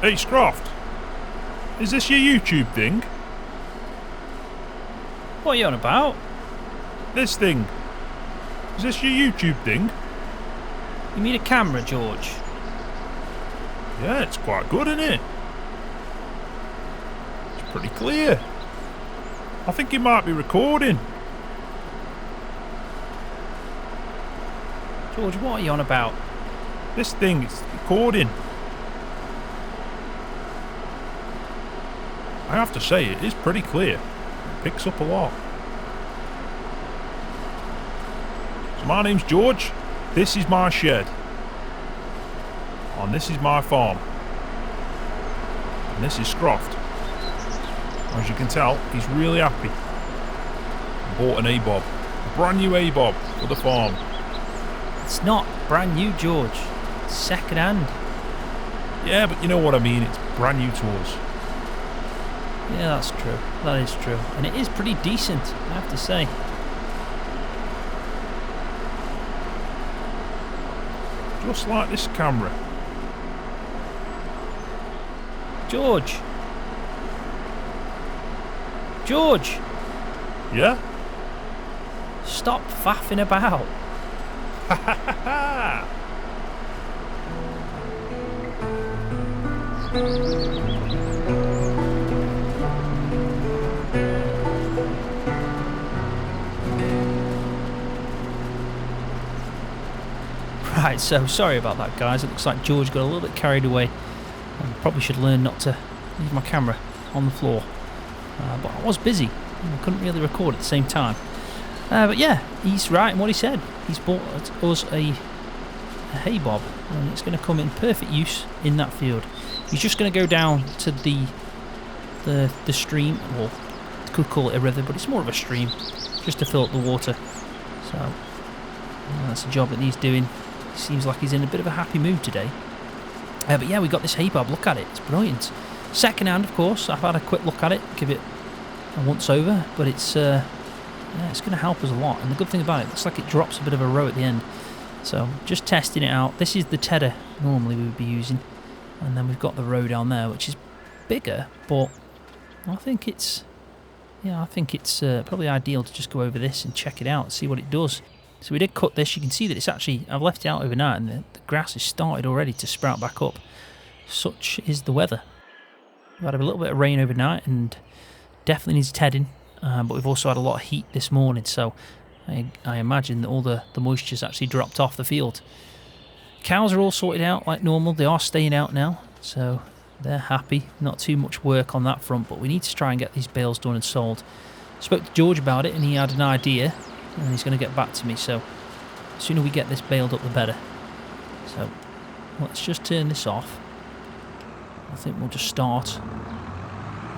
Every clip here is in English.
Hey, Scroft. Is this your YouTube thing? What are you on about? This thing. Is this your YouTube thing? You mean a camera, George? Yeah, it's quite good, isn't it? It's pretty clear. I think you might be recording. George, what are you on about? This thing is recording. I have to say, it is pretty clear. It picks up a lot. So my name's George. This is my shed. And this is my farm. And this is Scroft. As you can tell, he's really happy. He bought an ABOB. A brand new ABOB for the farm. It's not brand new, George. It's second hand. Yeah, but you know what I mean. It's brand new tools. Yeah, that's true. That is true. And it is pretty decent, I have to say. Just like this camera. George! George! Yeah? Stop faffing about. Ha ha ha ha! Right, so sorry about that, guys. It looks like George got a little bit carried away. I probably should learn not to leave my camera on the floor. But I was busy. I couldn't really record at the same time. But yeah, he's right in what he said. He's bought us a hay bob, and it's going to come in perfect use in that field. He's just going to go down to the stream, or you could call it a river, but it's more of a stream, just to fill up the water. So that's a job that needs doing. Seems like he's in a bit of a happy mood today. But yeah, we got this hay bob. Look at it. It's brilliant. Second hand, of course. I've had a quick look at it, give it a once over, but it's yeah, it's going to help us a lot. And the good thing about it, looks like it drops a bit of a row at the end. So just testing it out. This is the tedder normally we would be using, and then we've got the row down there, which is bigger, but I think it's probably ideal to just go over this and check it out and see what it does. So we did cut this. You can see that it's actually, I've left it out overnight, and the grass has started already to sprout back up. Such is the weather. We've had a little bit of rain overnight and definitely needs tedding, but we've also had a lot of heat this morning, so I imagine that all the moisture's actually dropped off the field. Cows are all sorted out like normal. They are staying out now, so they're happy. Not too much work on that front, but we need to try and get these bales done and sold. Spoke to George about it, and he had an idea, and he's going to get back to me, so the sooner we get this baled up the better. So let's just turn this off. I think we'll just start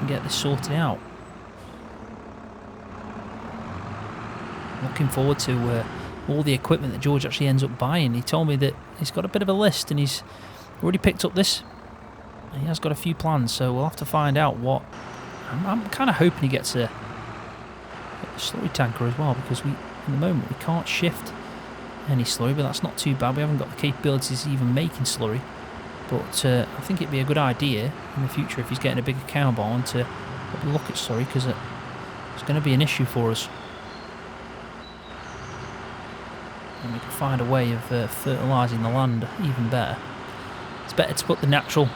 and get this sorted out. Looking forward to all the equipment that George actually ends up buying. He told me that he's got a bit of a list, and he's already picked up this. He has got a few plans, so we'll have to find out what. I'm kind of hoping he gets a slurry tanker as well, because at the moment we can't shift any slurry, but that's not too bad. We haven't got the capabilities of even making slurry, but I think it'd be a good idea in the future if he's getting a bigger cow barn to look at slurry, because it's going to be an issue for us. And we can find a way of fertilising the land even better. It's better to put the natural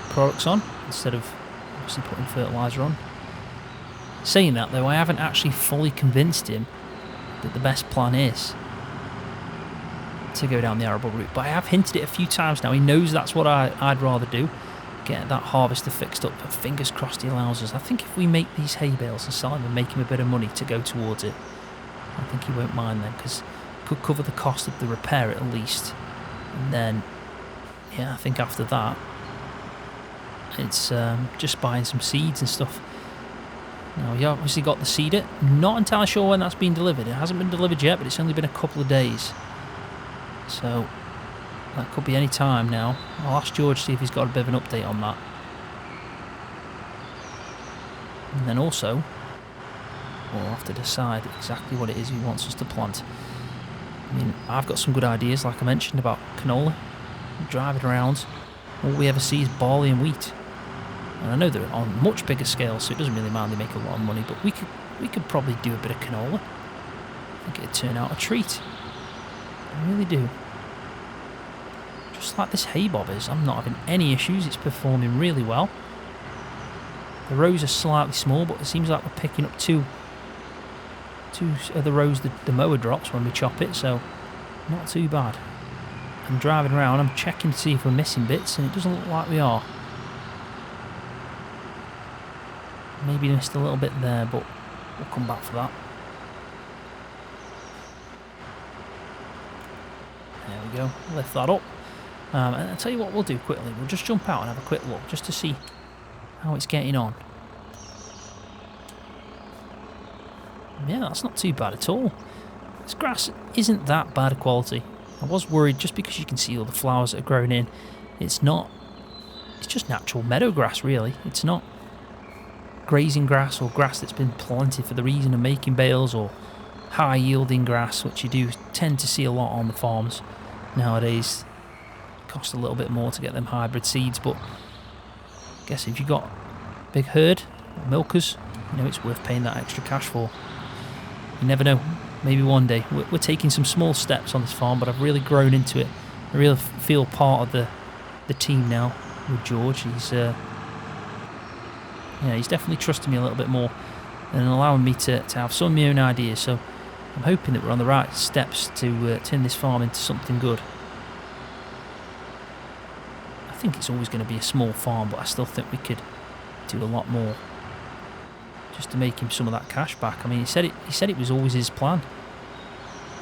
products on instead of obviously putting fertiliser on. Saying that though, I haven't actually fully convinced him that the best plan is to go down the arable route, but I have hinted it a few times now. He knows that's what I'd rather do, get that harvester fixed up, but fingers crossed he allows us. I think if we make these hay bales and sell them and make him a bit of money to go towards it, I think he won't mind then, because it could cover the cost of the repair at least. And then yeah, I think after that it's just buying some seeds and stuff. Now, we obviously got the seeder. Not entirely sure when that's been delivered. It hasn't been delivered yet, but it's only been a couple of days. So, that could be any time now. I'll ask George to see if he's got a bit of an update on that. And then also, we'll have to decide exactly what it is he wants us to plant. I mean, I've got some good ideas, like I mentioned, about canola. Driving around, all we ever see is barley and wheat. And I know they're on much bigger scale, so it doesn't really mind, they make a lot of money, but we could probably do a bit of canola. I think it'd turn out a treat. I really do. Just like this hay bob is, I'm not having any issues, it's performing really well. The rows are slightly small, but it seems like we're picking up two of the rows the mower drops when we chop it, so not too bad. I'm driving around, I'm checking to see if we're missing bits, and it doesn't look like we are. Maybe missed a little bit there, but we'll come back for that. There we go, lift that up. And I'll tell you what we'll do quickly, we'll just jump out and have a quick look, just to see how it's getting on. Yeah, that's not too bad at all. This grass isn't that bad quality. I was worried just because you can see all the flowers that are growing in. It's not, it's just natural meadow grass really. It's not grazing grass or grass that's been planted for the reason of making bales, or high yielding grass, which you do tend to see a lot on the farms nowadays. It costs a little bit more to get them hybrid seeds, but I guess if you've got a big herd, milkers, you know, it's worth paying that extra cash for. You never know, maybe one day. We're taking some small steps on this farm, but I've really grown into it. I really feel part of the team now with George. He's definitely trusting me a little bit more and allowing me to have some of my own ideas. So I'm hoping that we're on the right steps to turn this farm into something good. I think it's always going to be a small farm, but I still think we could do a lot more, just to make him some of that cash back. I mean, he said it was always his plan.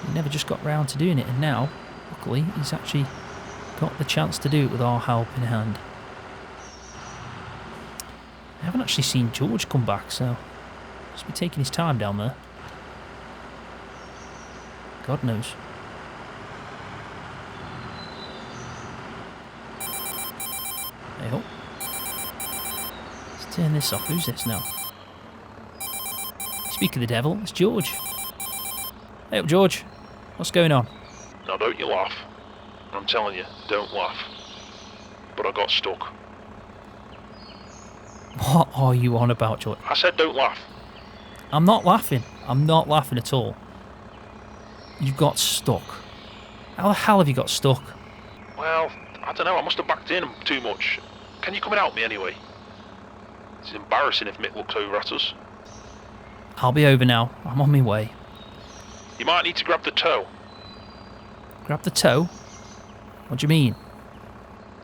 He never just got round to doing it, and now, luckily, he's actually got the chance to do it with our help in hand. I haven't actually seen George come back, so he must be taking his time down there. God knows. Hey ho. Let's turn this off. Who's this now? Speak of the devil, it's George. Hey up, George. What's going on? Now don't you laugh. I'm telling you, don't laugh. But I got stuck. What are you on about, George? I said don't laugh. I'm not laughing. I'm not laughing at all. You got stuck. How the hell have you got stuck? Well, I don't know, I must have backed in too much. Can you come and help me anyway? It's embarrassing if Mick looks over at us. I'll be over now. I'm on my way. You might need to grab the tow. Grab the tow? What do you mean?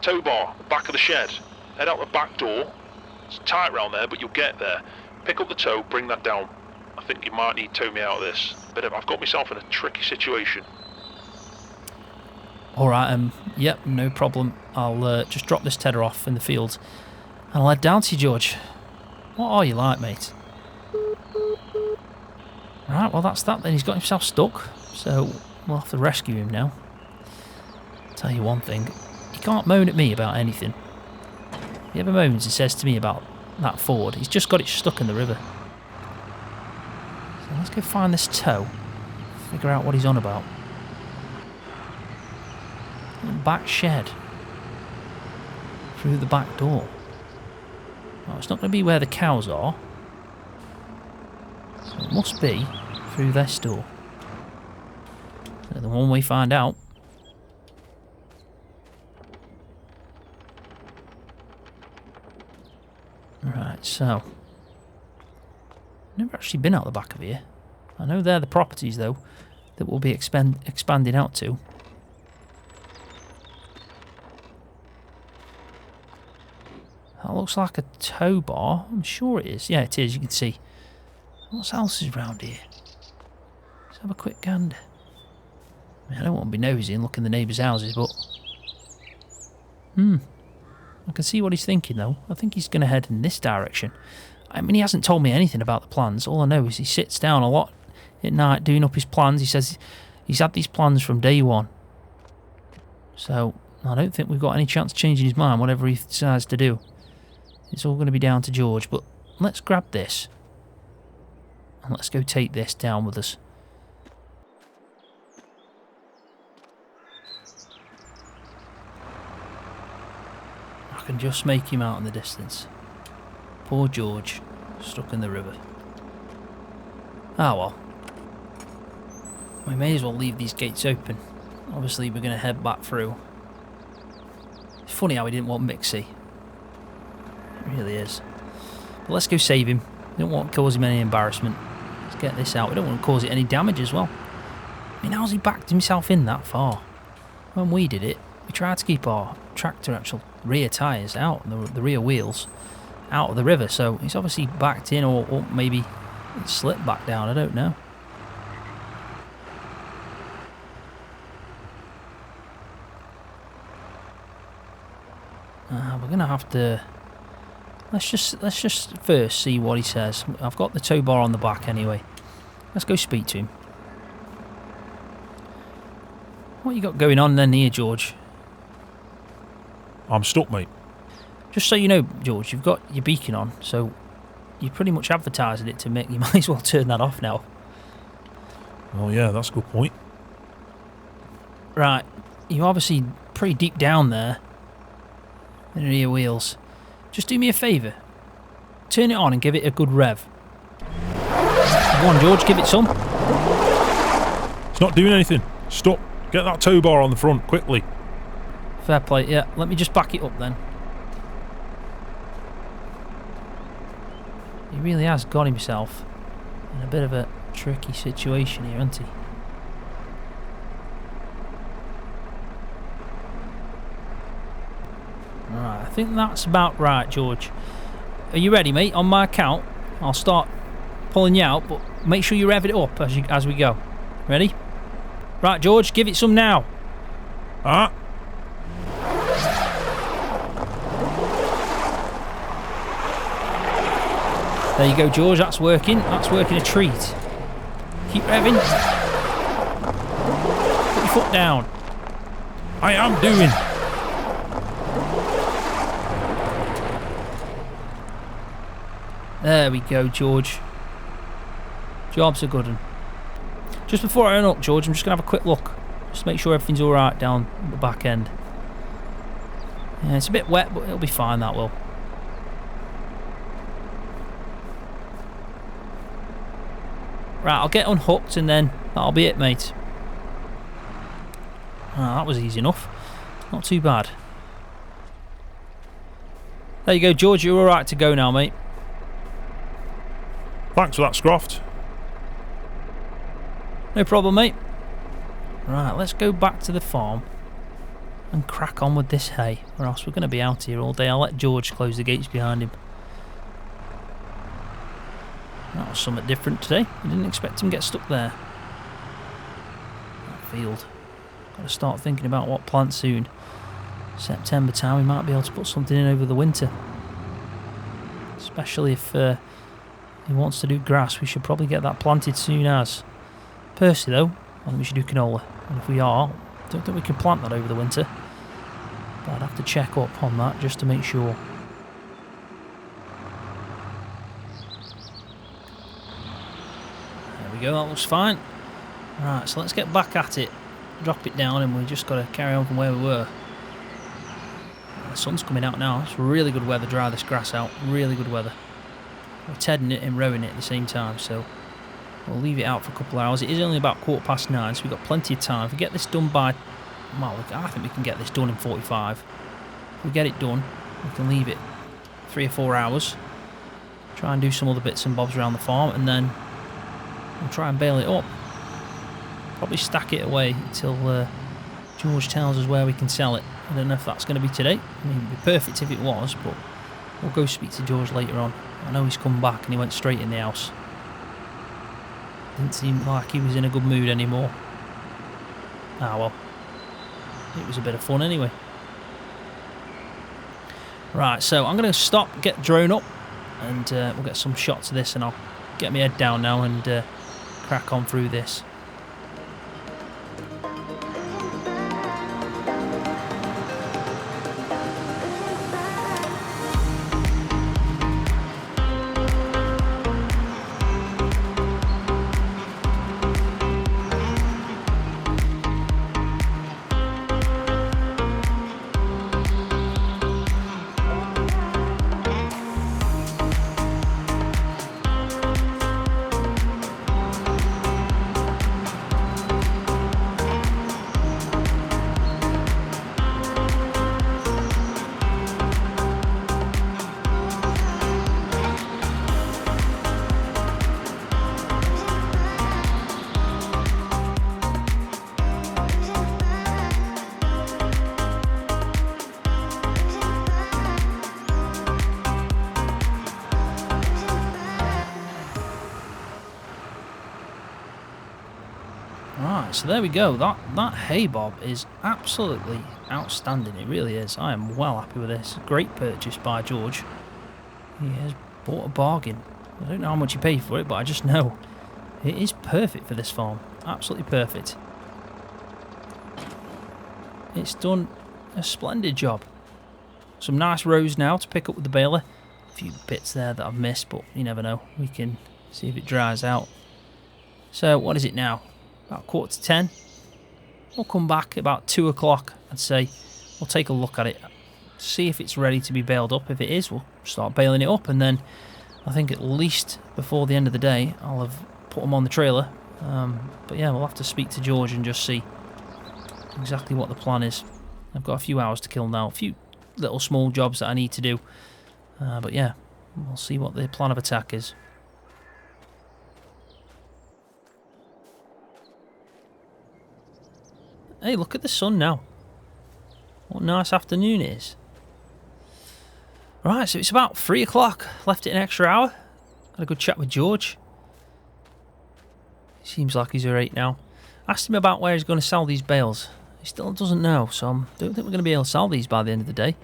Tow bar, the back of the shed. Head out the back door. It's tight round there, but you'll get there. Pick up the tow, bring that down. I think you might need to tow me out of this. I've got myself in a tricky situation. Alright, yep, no problem. I'll just drop this tedder off in the field and I'll head down to you, George. What are you like, mate? Right, well that's that then. He's got himself stuck, so we'll have to rescue him now. Tell you one thing, he can't moan at me about anything. If he ever moans and says to me about that Ford, he's just got it stuck in the river. So let's go find this tow, figure out what he's on about. Back shed. Through the back door. Well, it's not going to be where the cows are. So it must be through this door. So the one we find out. Right, so. Never actually been out the back of here. I know they're the properties, though, that we'll be expanding out to. That looks like a tow bar. I'm sure it is. Yeah, it is. You can see. What else is around here? Let's have a quick gander. I mean, I don't want to be nosy and look in the neighbours' houses, but... I can see what he's thinking, though. I think he's going to head in this direction. I mean, he hasn't told me anything about the plans. All I know is he sits down a lot at night doing up his plans. He says he's had these plans from day one. So, I don't think we've got any chance of changing his mind, whatever he decides to do. It's all going to be down to George, but let's grab this. And let's go take this down with us. I can just make him out in the distance. Poor George, stuck in the river. Ah well. We may as well leave these gates open. Obviously we're going to head back through. It's funny how he didn't want Mixie. It really is. But let's go save him. We don't want to cause him any embarrassment. Let's get this out. We don't want to cause it any damage as well. I mean, how's he backed himself in that far? When we did it, we tried to keep our tractor actual rear tyres out, the rear wheels, out of the river. So he's obviously backed in, or maybe it slipped back down. I don't know. We're gonna have to. Let's just first see what he says. I've got the tow bar on the back anyway. Let's go speak to him. What you got going on then here, George? I'm stuck, mate. Just so you know, George, you've got your beacon on, so you're pretty much advertising it to make. You might as well turn that off now. Oh yeah, that's a good point. Right, you're obviously pretty deep down there in the rear wheels. Just do me a favour. Turn it on and give it a good rev. Go on, George, give it some. It's not doing anything. Stop. Get that tow bar on the front, quickly. Fair play, yeah. Let me just back it up then. He really has got himself in a bit of a tricky situation here, hasn't he? Right, I think that's about right, George. Are you ready, mate? On my count, I'll start pulling you out, but make sure you rev it up as we go. Ready? Right, George, give it some now. Ah. There you go, George. That's working. That's working a treat. Keep revving. Put your foot down. I am doing. There we go, George. Job's a good one. Just before I unhook, George, I'm just going to have a quick look. Just to make sure everything's alright down the back end. Yeah, it's a bit wet, but it'll be fine, that will. Right, I'll get unhooked and then that'll be it, mate. Ah, that was easy enough. Not too bad. There you go, George. You're alright to go now, mate. Thanks for that, Scroft. No problem, mate. Right, let's go back to the farm and crack on with this hay, or else we're going to be out here all day. I'll let George close the gates behind him. That was something different today. I didn't expect him to get stuck there. That field. Got to start thinking about what plant soon. September time, we might be able to put something in over the winter. Especially if he wants to do grass, we should probably get that planted soon as. Personally though, I think we should do canola. And if we are, I don't think we can plant that over the winter. But I'd have to check up on that just to make sure. There we go, that looks fine. Right, so let's get back at it. Drop it down and we just got to carry on from where we were. The sun's coming out now. It's really good weather, dry this grass out. Really good weather. We're tedding it and rowing it at the same time, so we'll leave it out for a couple of hours. It is only about 9:15, so we've got plenty of time. If we get this done by, well, I think we can get this done in 45. If we get it done, we can leave it 3 or 4 hours. Try and do some other bits and bobs around the farm, and then we'll try and bale it up. Probably stack it away until George tells us where we can sell it. I don't know if that's going to be today. I mean, it'd be perfect if it was, but we'll go speak to George later on. I know he's come back and he went straight in the house. Didn't seem like he was in a good mood anymore. Ah well, it was a bit of fun anyway. Right, so I'm going to stop, get drone up, and we'll get some shots of this, and I'll get my head down now and crack on through this. Right, so there we go. That hay bob is absolutely outstanding. It really is. I am well happy with this. Great purchase by George. He has bought a bargain. I don't know how much he paid for it, but I just know it is perfect for this farm. Absolutely perfect. It's done a splendid job. Some nice rows now to pick up with the baler. A few bits there that I've missed, but you never know. We can see if it dries out. So what is it now? About 9:45. We'll come back about 2 o'clock, I'd say. We'll take a look at it, see if it's ready to be baled up. If it is, we'll start baling it up, and then I think at least before the end of the day I'll have put them on the trailer. But yeah, we'll have to speak to George and just see exactly what the plan is. I've got a few hours to kill now, a few little small jobs that I need to do. But yeah, we'll see what the plan of attack is. Hey, look at the sun now. What a nice afternoon it is. Right, so it's about 3 o'clock. Left it an extra hour. Had a good chat with George. Seems like he's alright now. Asked him about where he's going to sell these bales. He still doesn't know, so I don't think we're going to be able to sell these by the end of the day.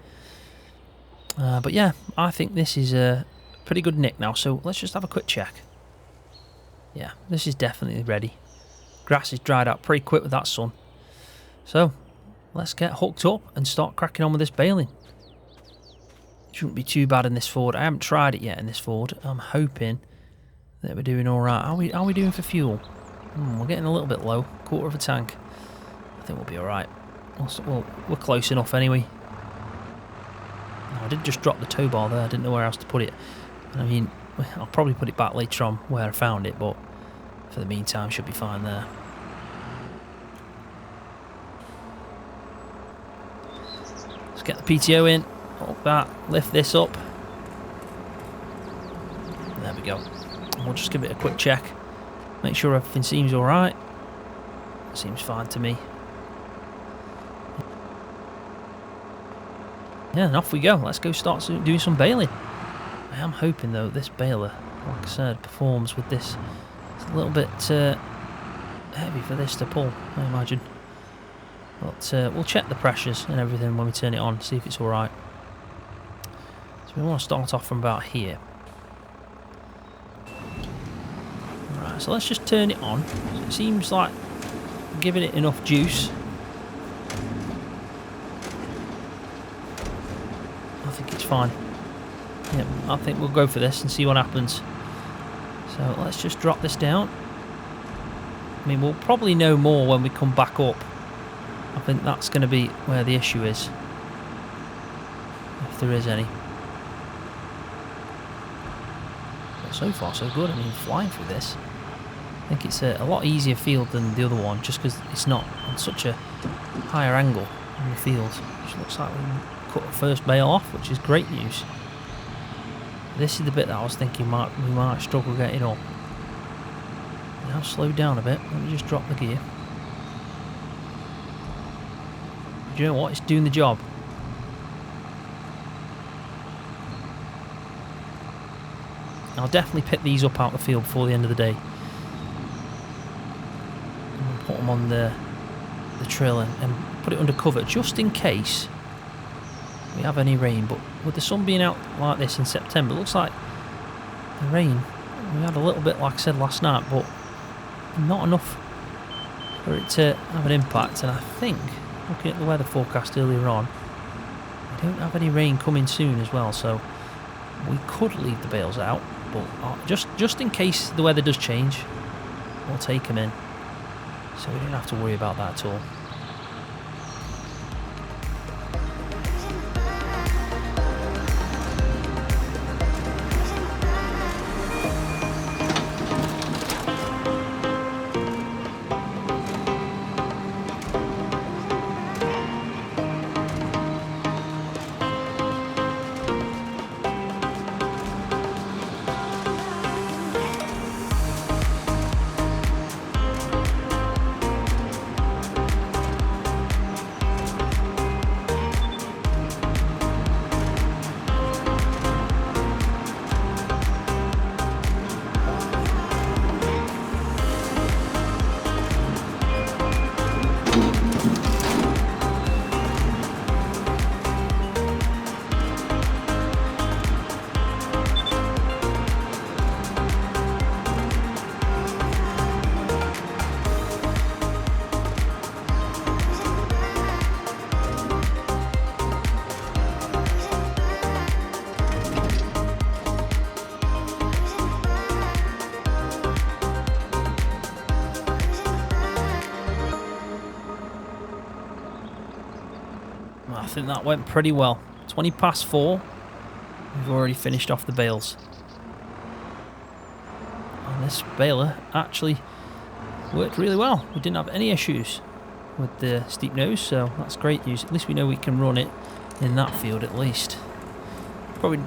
But yeah, I think this is a pretty good nick now, so let's just have a quick check. Yeah, this is definitely ready. Grass is dried out pretty quick with that sun. So, let's get hooked up and start cracking on with this baling. Shouldn't be too bad in this Ford. I haven't tried it yet in this Ford. I'm hoping that we're doing alright. Are we doing for fuel? We're getting a little bit low. 1/4 of a tank. I think we'll be alright. We're close enough anyway. I did just drop the tow bar there. I didn't know where else to put it. I mean, I'll probably put it back later on where I found it, but for the meantime, should be fine there. Let's get the PTO in. Up that. Lift this up. There we go. And we'll just give it a quick check. Make sure everything seems alright. Seems fine to me. Yeah, and off we go. Let's go start doing some baling. I am hoping though this baler, like I said, performs with this. It's a little bit heavy for this to pull, I imagine. But we'll check the pressures and everything when we turn it on, see if it's alright. So we want to start off from about here. Right, so let's just turn it on. So it seems like giving it enough juice. I think it's fine. Yep, I think we'll go for this and see what happens. So let's just drop this down. I mean, we'll probably know more when we come back up. I think that's going to be where the issue is, if there is any. But so far so good. I mean, flying through this. I think it's a lot easier field than the other one, just because it's not on such a higher angle in the field. Which looks like we can cut the first bale off, which is great news. This is the bit that I was thinking we might struggle getting up. Now slowed down a bit. Let me just drop the gear. Do you know what? It's doing the job. I'll definitely pick these up out of the field before the end of the day. And put them on the trailer and put it under cover just in case we have any rain. But with the sun being out like this in September, it looks like the rain, we had a little bit like I said last night, but not enough for it to have an impact. And I think, looking at the weather forecast earlier on, we don't have any rain coming soon as well, so we could leave the bales out, but just in case the weather does change, we'll take them in, so we don't have to worry about that at all. I think that went pretty well. 20 past 4. We've already finished off the bales. And this baler actually worked really well. We didn't have any issues with the steep nose, so that's great news. At least we know we can run it in that field at least. Probably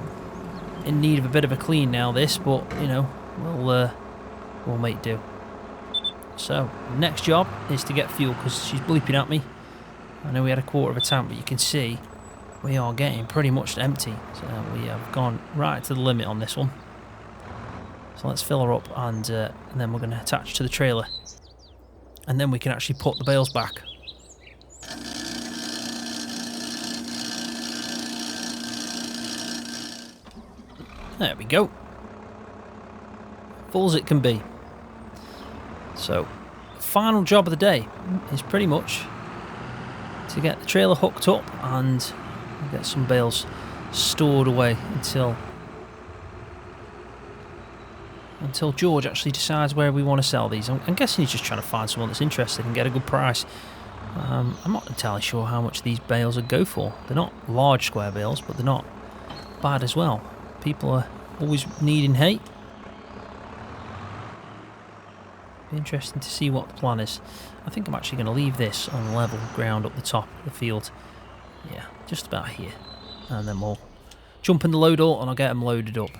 in need of a bit of a clean now, this, but you know, we'll make do. So next job is to get fuel, because she's bleeping at me. I know we had a quarter of a tank, but you can see we are getting pretty much empty. So we have gone right to the limit on this one. So let's fill her up, and then we're going to attach to the trailer. And then we can actually put the bales back. There we go. Full as it can be. So, final job of the day is pretty much to get the trailer hooked up and get some bales stored away until George actually decides where we want to sell these. I'm guessing he's just trying to find someone that's interested and get a good price. I'm not entirely sure how much these bales would go for. They're not large square bales, but they're not bad as well. People are always needing hay. Be interesting to see what the plan is. I think I'm actually going to leave this on level ground up the top of the field. Yeah, just about here. And then we'll jump in the load all and I'll get them loaded up.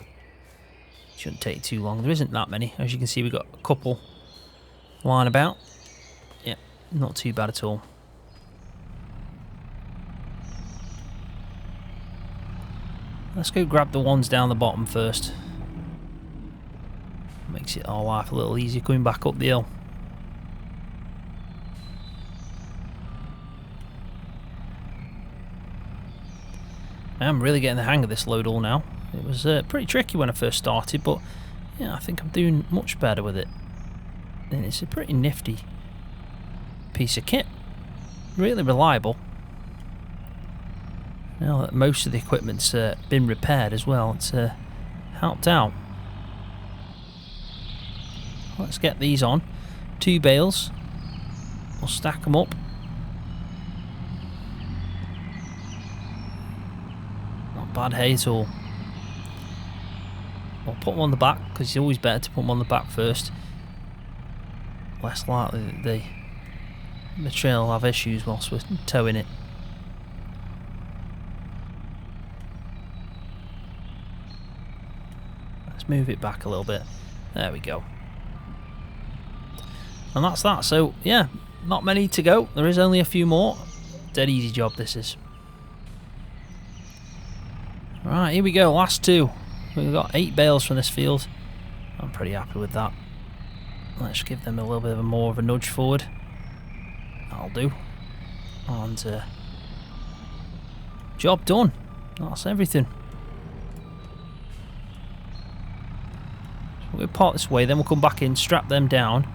Shouldn't take too long. There isn't that many. As you can see, we've got a couple lying about. Yeah, not too bad at all. Let's go grab the ones down the bottom first. Makes it our life a little easier coming back up the hill. I am really getting the hang of this load all now. It was pretty tricky when I first started, but yeah, I think I'm doing much better with it. And it's a pretty nifty piece of kit. Really reliable. Now that most of the equipment's been repaired as well, it's helped out. Let's get these on. 2 bales. We'll stack them up. Not bad hay at all. We'll put them on the back, because it's always better to put them on the back first. Less likely that the trail will have issues whilst we're towing it. Let's move it back a little bit. There we go. And that's that. So yeah, not many to go. There is only a few more. Dead easy job this is. Right, here we go. Last 2. We've got 8 bales from this field. I'm pretty happy with that. Let's give them a little bit of more of a nudge forward. That'll do. And job done. That's everything. We'll park this way, then we'll come back in, strap them down,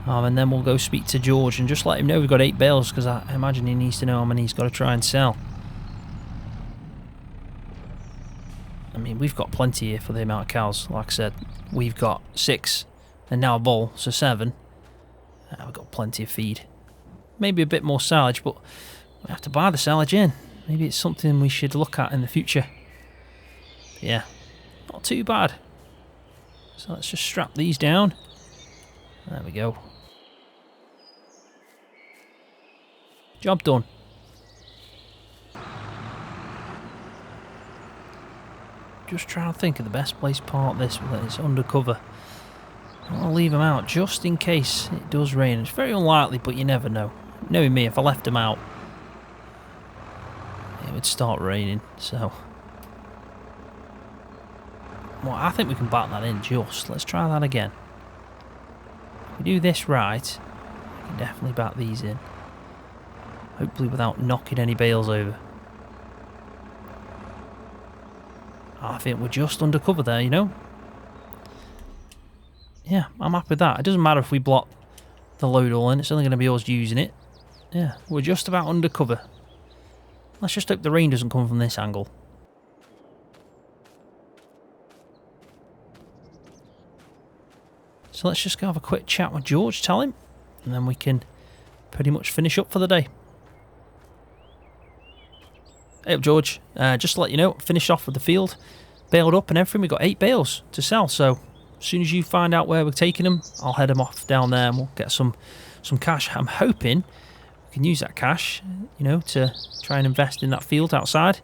and then we'll go speak to George and just let him know we've got 8 bales, because I imagine he needs to know how many he's got to try and sell. I mean, we've got plenty here for the amount of cows. Like I said, we've got 6 and now a bull, so 7. We've got plenty of feed. Maybe a bit more silage, but we have to buy the silage in. Maybe it's something we should look at in the future. But yeah, not too bad. So let's just strap these down. There we go. Job done. Just trying to think of the best place to park this with it's undercover. I'll leave them out just in case it does rain. It's very unlikely, but you never know. Knowing me, if I left them out, it would start raining. So, well, I think we can back that in just. Let's try that again. If we do this right, we can definitely back these in. Hopefully without knocking any bales over. I think we're just undercover there, you know? Yeah, I'm happy with that. It doesn't matter if we block the load all in. It's only going to be us using it. Yeah, we're just about undercover. Let's just hope the rain doesn't come from this angle. So let's just go have a quick chat with George, tell him, and then we can pretty much finish up for the day. Hey up, George. Just to let you know, finished off with the field, bailed up and everything. We've got 8 bales to sell, so as soon as you find out where we're taking them, I'll head them off down there and we'll get some cash. I'm hoping we can use that cash, you know, to try and invest in that field outside,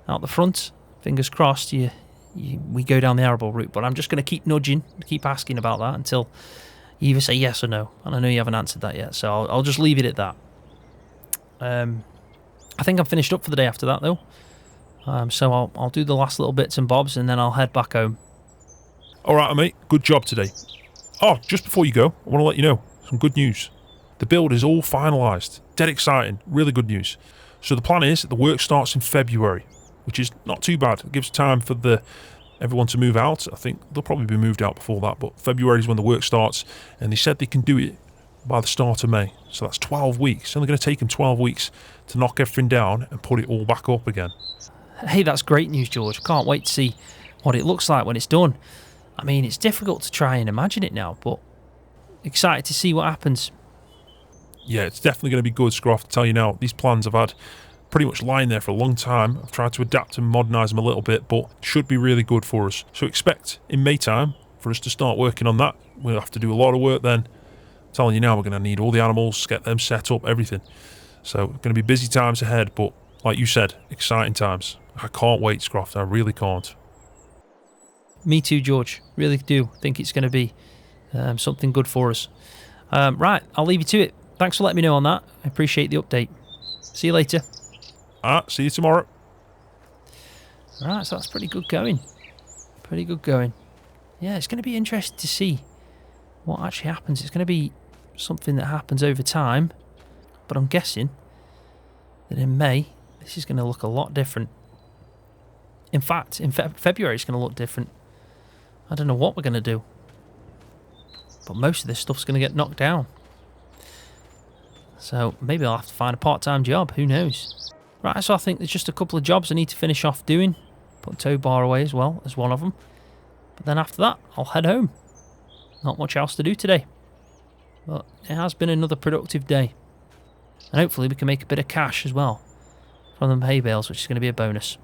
out the front. Fingers crossed we go down the arable route, but I'm just going to keep nudging, keep asking about that until you either say yes or no, and I know you haven't answered that yet, so I'll just leave it at that. I think I'm finished up for the day after that, though. So I'll do the last little bits and bobs, and then I'll head back home. All right, mate. Good job today. Oh, just before you go, I want to let you know some good news. The build is all finalised. Dead exciting. Really good news. So the plan is that the work starts in February, which is not too bad. It gives time for everyone to move out. I think they'll probably be moved out before that, but February is when the work starts, and they said they can do it by the start of May. So that's 12 weeks. It's only going to take them 12 weeks to knock everything down and put it all back up again. Hey, that's great news, George. Can't wait to see what it looks like when it's done. I mean, it's difficult to try and imagine it now, but excited to see what happens. Yeah, it's definitely going to be good, Scroft. I tell you now, these plans I've had pretty much lying there for a long time. I've tried to adapt and modernise them a little bit, but should be really good for us. So expect in May time for us to start working on that. We'll have to do a lot of work then. I'm telling you now, we're going to need all the animals, get them set up, everything. So going to be busy times ahead, but like you said, exciting times. I can't wait, Scroft. I really can't. Me too, George. Really do think it's going to be something good for us. Right, I'll leave you to it. Thanks for letting me know on that. I appreciate the update. See you later. See you tomorrow. Right, so that's pretty good going. Pretty good going. Yeah, it's going to be interesting to see what actually happens. It's going to be something that happens over time, but I'm guessing that in May, this is going to look a lot different. In fact, in February, it's going to look different. I don't know what we're going to do, but most of this stuff's going to get knocked down. So maybe I'll have to find a part-time job. Who knows? Right, so I think there's just a couple of jobs I need to finish off doing. Put tow bar away as well as one of them. But then after that, I'll head home. Not much else to do today. But it has been another productive day. And hopefully we can make a bit of cash as well from them hay bales, which is going to be a bonus.